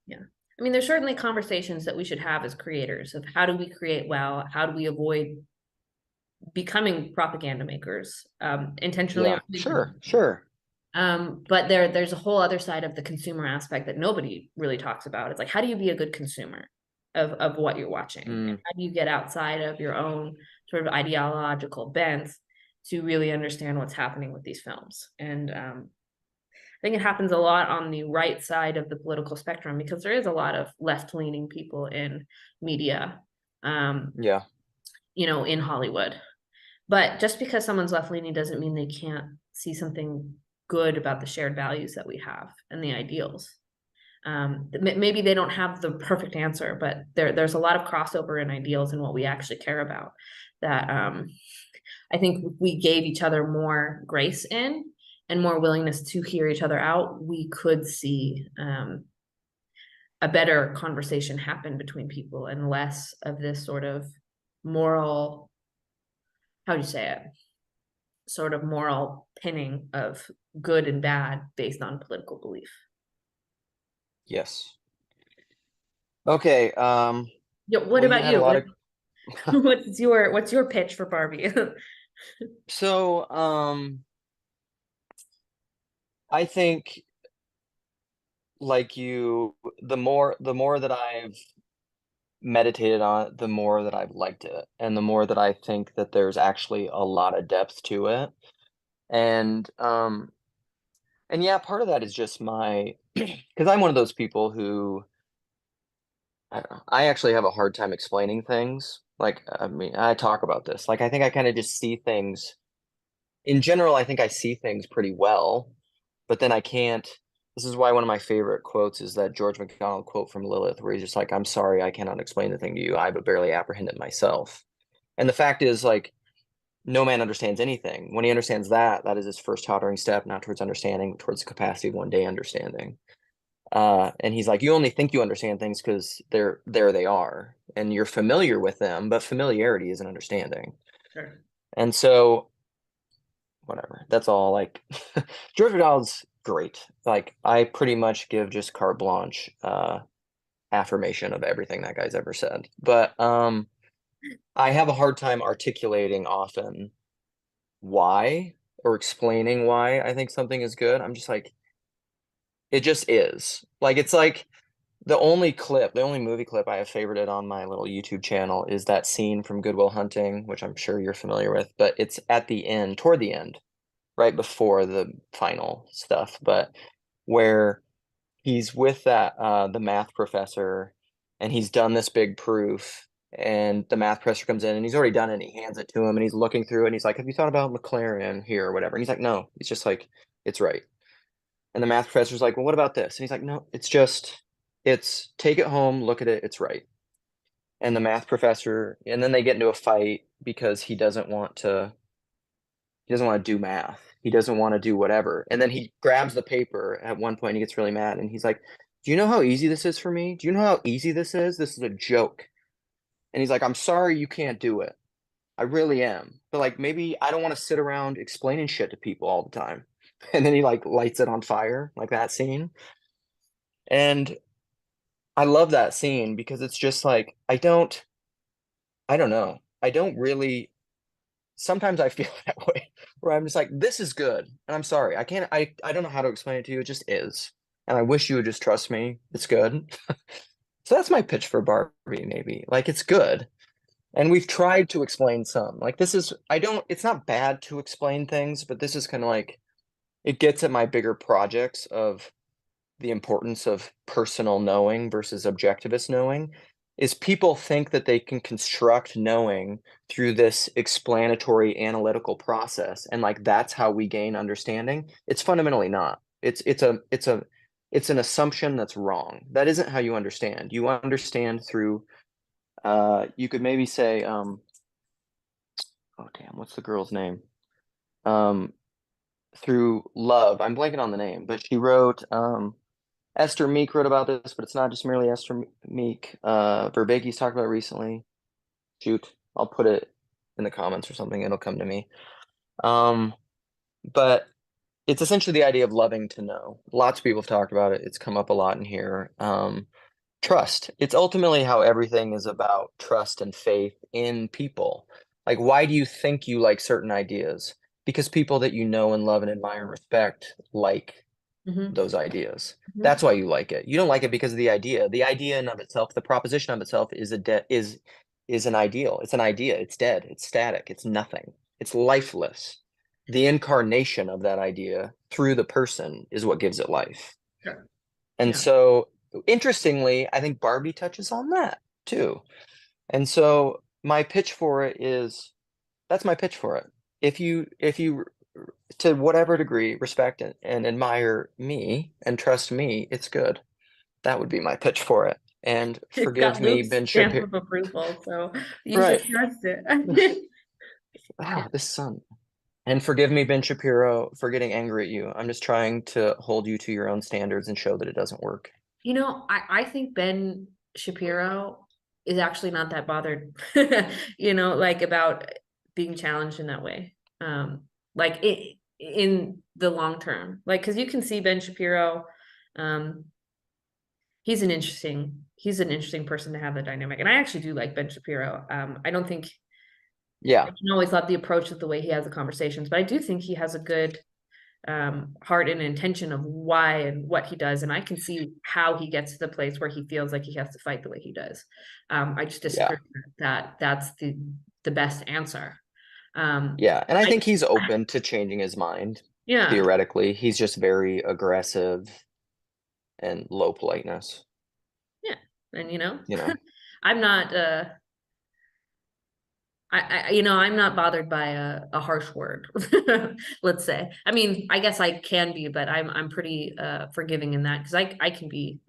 yeah. I mean, there's certainly conversations that we should have as creators of how do we create well, how do we avoid becoming propaganda makers, intentionally or Yeah, sure, sure. but there's a whole other side of the consumer aspect that nobody really talks about. It's like, how do you be a good consumer of what you're watching? And Mm, how do you get outside of your own sort of ideological bents to really understand what's happening with these films? And I think it happens a lot on the right side of the political spectrum because there is a lot of left-leaning people in media, um, yeah, in Hollywood. But just because someone's left leaning doesn't mean they can't see something good about the shared values that we have and the ideals. Maybe they don't have the perfect answer, but there's a lot of crossover in ideals and what we actually care about that I think if we gave each other more grace in and more willingness to hear each other out, we could see a better conversation happen between people and less of this sort of moral, how do you say it? Sort of moral pinning of good and bad based on political belief. yes. Okay, Yeah, what well, you about had a you? lot of What's your pitch for Barbie? so I think like you, the more that I've meditated on it, the more that I've liked it, and the more that I think that there's actually a lot of depth to it. And and yeah, part of that is just my because I'm one of those people who I don't know, I actually have a hard time explaining things. Like, I mean, I talk about this. Like, I think I kind of just see things in general. I think I see things pretty well, but then I can't. This is why one of my favorite quotes is that George MacDonald quote from Lilith, where he's just like, "I'm sorry, I cannot explain the thing to you. I but barely apprehend it myself." And the fact is, like, no man understands anything. When he understands that, that is his first tottering step, not towards understanding, but towards the capacity of one day understanding. And he's like, you only think you understand things because they're there they are, and you're familiar with them, but familiarity is an understanding. Sure. And so, whatever. That's all. Like, George McDonald's great. Like, I pretty much give just carte blanche affirmation of everything that guy's ever said. But I have a hard time articulating often why or explaining why I think something is good. I'm just like, it just is. Like, it's like the only movie clip I have favorited on my little YouTube channel is that scene from Good Will Hunting, which I'm sure you're familiar with, but it's at the end, toward the end, right before the final stuff, but where he's with that the math professor and he's done this big proof, and the math professor comes in and he's already done it and he hands it to him and he's looking through it and he's like, have you thought about McLaren here or whatever? And he's like, no. He's just like, it's right. And the math professor's like, well, what about this? And he's like, no, it's take it home, look at it, it's right. And the math professor, and then they get into a fight because he doesn't want to do math. He doesn't want to do whatever. And then he grabs the paper at one point and he gets really mad and he's like, do you know how easy this is for me? Do you know how easy this is? This is a joke. And he's like, I'm sorry you can't do it. I really am. But like maybe I don't want to sit around explaining shit to people all the time. And then he like lights it on fire, like that scene. And I love that scene because it's just like I don't know. I don't really sometimes I feel that way where I'm just like, this is good. And I'm sorry. I don't know how to explain it to you. It just is. And I wish you would just trust me. It's good. So that's my pitch for Barbie, maybe. Like it's good. And we've tried to explain some. Like this is I don't it's not bad to explain things, but this is kind of like it gets at my bigger projects of the importance of personal knowing versus objectivist knowing is people think that they can construct knowing through this explanatory analytical process and like that's how we gain understanding. It's fundamentally not. It's an assumption that's wrong. That isn't how you understand. You understand through you could maybe say oh damn, what's the girl's name? Um through love. I'm blanking on the name, but she wrote Esther Meek wrote about this, but it's not just merely Esther Meek. Verbeeke's talked about it recently. Shoot, I'll put it in the comments or something. It'll come to me. Um, but it's essentially the idea of loving to know. Lots of people have talked about it. It's come up a lot in here. Trust. It's ultimately how everything is about trust and faith in people. Like, why do you think you like certain ideas? Because people that you know and love and admire and respect like Hmm. those ideas. Hmm. That's why you like it. You don't like it because of the idea. The idea in of itself, the proposition of itself is an ideal. It's an idea. It's dead. It's static. It's nothing. It's lifeless. The incarnation of that idea through the person is what gives it life. Sure. And Yeah. so interestingly, I think Barbie touches on that too. And so my pitch for it is that's my pitch for it. If you to whatever degree respect and admire me and trust me, it's good. That would be my pitch for it. And It's forgive got me, Luke's Ben stamp Shapiro. of approval, so you should Right. trust it. Wow, this son. And forgive me, Ben Shapiro, for getting angry at you. I'm just trying to hold you to your own standards and show that it doesn't work. I think Ben Shapiro is actually not that bothered, like about being challenged in that way. Like it in the long term. Like, because you can see Ben Shapiro, um, he's an interesting person to have the dynamic. And I actually do like Ben Shapiro. I don't think I Yeah, can always love the approach of the way he has the conversations, but I do think he has a good heart and intention of why and what he does. And I can see how he gets to the place where he feels like he has to fight the way he does. I just yeah, disagree that that's the best answer. Um, yeah. And I I, think he's open to changing his mind, yeah, theoretically. He's just very aggressive and low politeness, yeah. And you know? I'm not I'm not bothered by a harsh word, let's say. I mean, I guess I can be, but I'm pretty forgiving in that because I can be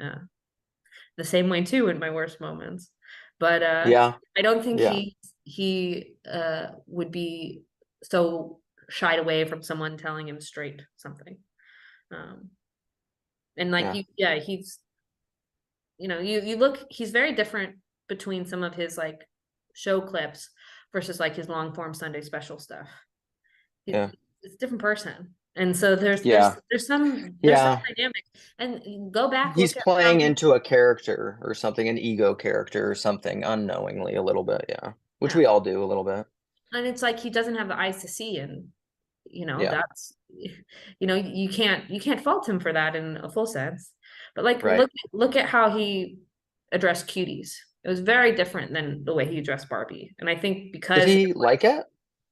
the same way too in my worst moments. But Yeah, I don't think yeah, he would be so shied away from someone telling him straight something. Um, and like yeah, yeah, you look, he's very different between some of his like show clips versus like his long form Sunday special stuff. yeah, It's a different person. And so there's there's yeah, there's some there's some yeah. dynamic. And go back, He's look at how playing he into a character or something, an ego character or something unknowingly a little bit, yeah. Which yeah. we all do a little bit. And it's like he doesn't have the eyes to see, and Yeah, that's you can't fault him for that in a full sense. But like right. look at how he addressed cuties. It was very different than the way he addressed Barbie. And I think Did because he like it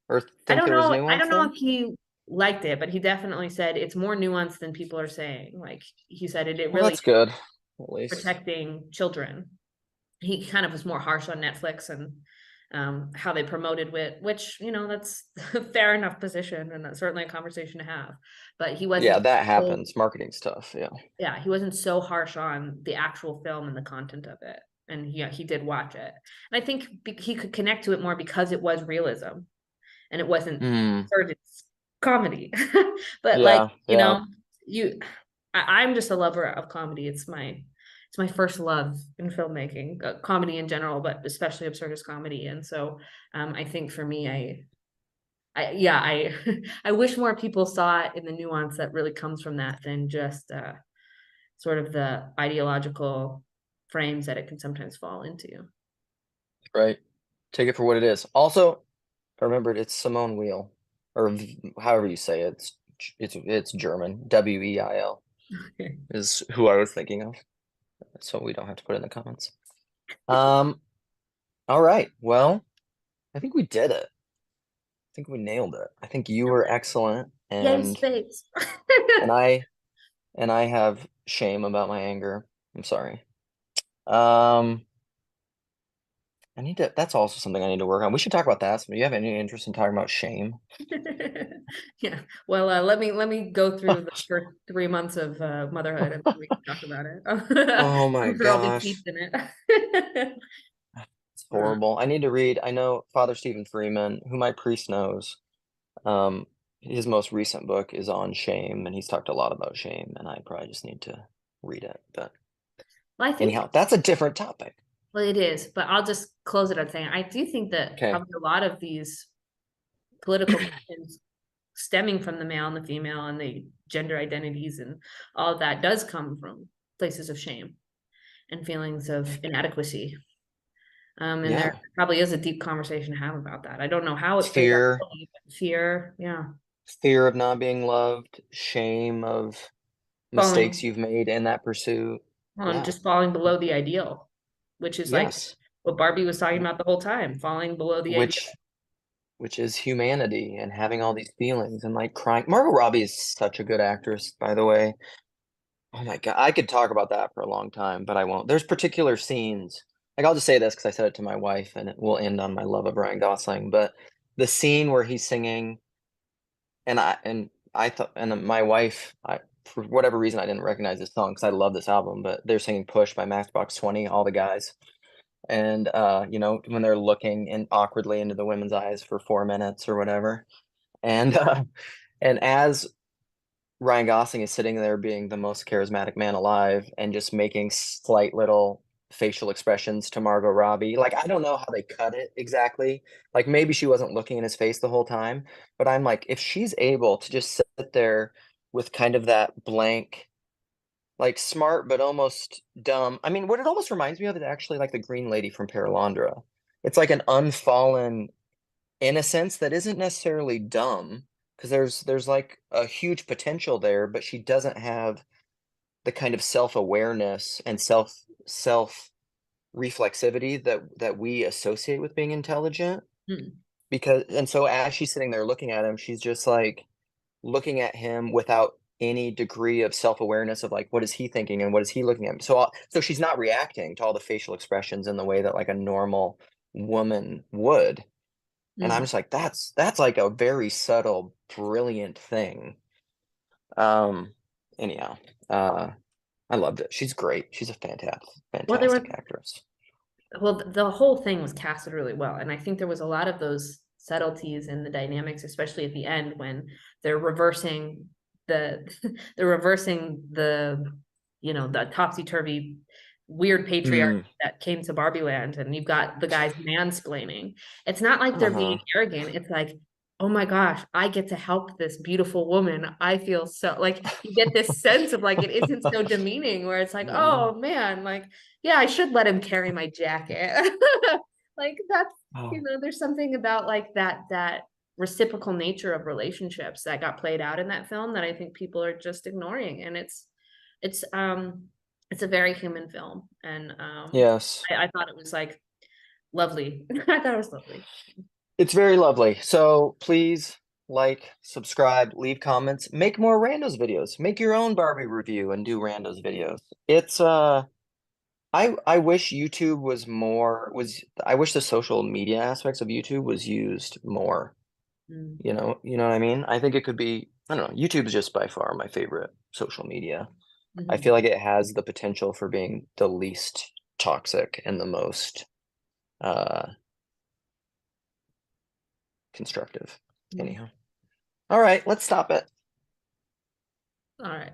or I think don't there was know, I nuance don't know there? if he liked it, but he definitely said it's more nuanced than people are saying. Like he said it Well, really that's good, at least. protecting children. he kind of was more harsh on Netflix and how they promoted Wit, which, you know, that's a fair enough position and that's certainly a conversation to have. But he Yeah, wasn't that so, happens. Marketing stuff. Yeah. yeah, he wasn't so harsh on the actual film and the content of it. And he did watch it. And I think he could connect to it more because it was realism and it wasn't Mm, it's comedy. But like, yeah, you yeah. know, you I'm just a lover of comedy. It's my first love in filmmaking, comedy in general, but especially absurdist comedy. And so I think for me, I I wish more people saw it in the nuance that really comes from that than just sort of the ideological frames that it can sometimes fall into. Right. Take it for what it is. Also, I remembered it's Simone Weil, or however you say it. It's German. Weil is who I was thinking of. So we don't have to put it in the comments. Um, all right. Well, I think we did it. I think we nailed it. I think you were excellent, Yay, and space. and I and I have shame about my anger. I'm sorry. Um, I need to. That's also something I need to work on. We should talk about that. So, do you have any interest in talking about shame? Yeah. Well, let me go through the first 3 months of motherhood and we can talk about it. Oh my I'm sure I'll be gosh. steeped in it. It's horrible. I need to read. I know Father Stephen Freeman, who my priest knows. Um, his most recent book is on shame, and he's talked a lot about shame, and I probably just need to read it. But Well, I think, anyhow, that's a different topic. well, it is, but I'll just close it on saying I do think that Okay. probably a lot of these political questions stemming from the male and the female and the gender identities and all of that does come from places of shame and feelings of inadequacy. And there Yeah. probably is a deep conversation to have about that. I don't know how it plays Fear, out, but fear, yeah, fear of not being loved, shame of mistakes falling, you've made in that pursuit. Yeah. just falling below the ideal, which is like Yes. what Barbie was talking about the whole time, falling below the ideal. Which which is humanity and having all these feelings and like crying. Margot Robbie is such a good actress, by the way. Oh my God, I could talk about that for a long time, but I won't. There's particular scenes. Like I'll just say this because I said it to my wife, and it will end on my love of Ryan Gosling. But the scene where he's singing, and I thought, and my wife, for whatever reason, I didn't recognize this song because I love this album. But they're singing "Push" by Matchbox 20, all the guys, and you know when they're looking in awkwardly into the women's eyes for 4 minutes or whatever, and and as Ryan Gosling is sitting there being the most charismatic man alive and just making slight little facial expressions to Margot Robbie. Like, I don't know how they cut it exactly. Like, maybe she wasn't looking in his face the whole time, but I'm like, if she's able to just sit there with kind of that blank, like smart but almost dumb. I mean, what it almost reminds me of is actually like the Green Lady from Paralandra. It's like an unfallen innocence that isn't necessarily dumb because there's like a huge potential there, but she doesn't have the kind of self-awareness and self reflexivity that we associate with being intelligent. Hmm. Because and so as she's sitting there looking at him, she's just like looking at him without any degree of self-awareness of like what is he thinking and what is he looking at. So she's not reacting to all the facial expressions in the way that like a normal woman would. And I'm Hmm. just like, that's like a very subtle, brilliant thing. Um, anyhow, uh, I loved it. She's great. She's a Well, there was fantastic actress. well, the whole thing was casted really well, and I think there was a lot of those subtleties in the dynamics, especially at the end when they're reversing the they're reversing the the topsy-turvy weird patriarchy Mm, that came to Barbie Land, and you've got the guys mansplaining. It's not like they're being uh-huh. arrogant. It's like, oh my gosh, I get to help this beautiful woman. I feel so like you get this sense of like it isn't so demeaning, where it's like, No. oh man, like yeah, I should let him carry my jacket. Like that's, Oh, there's something about like that reciprocal nature of relationships that got played out in that film that I think people are just ignoring. And it's it's a very human film. And yes. I thought it was like lovely. I thought it was lovely. It's very lovely. So please like, subscribe, leave comments, make more randos videos. Make your own Barbie review and do randos videos. It's I wish YouTube was more was I wish the social media aspects of YouTube was used more. Mm, You know what I mean? I think it could be, I don't know, YouTube is just by far my favorite social media. I feel mhm, like it has the potential for being the least toxic and the most uh constructive. mm. Anyhow. All right, let's stop it. All right.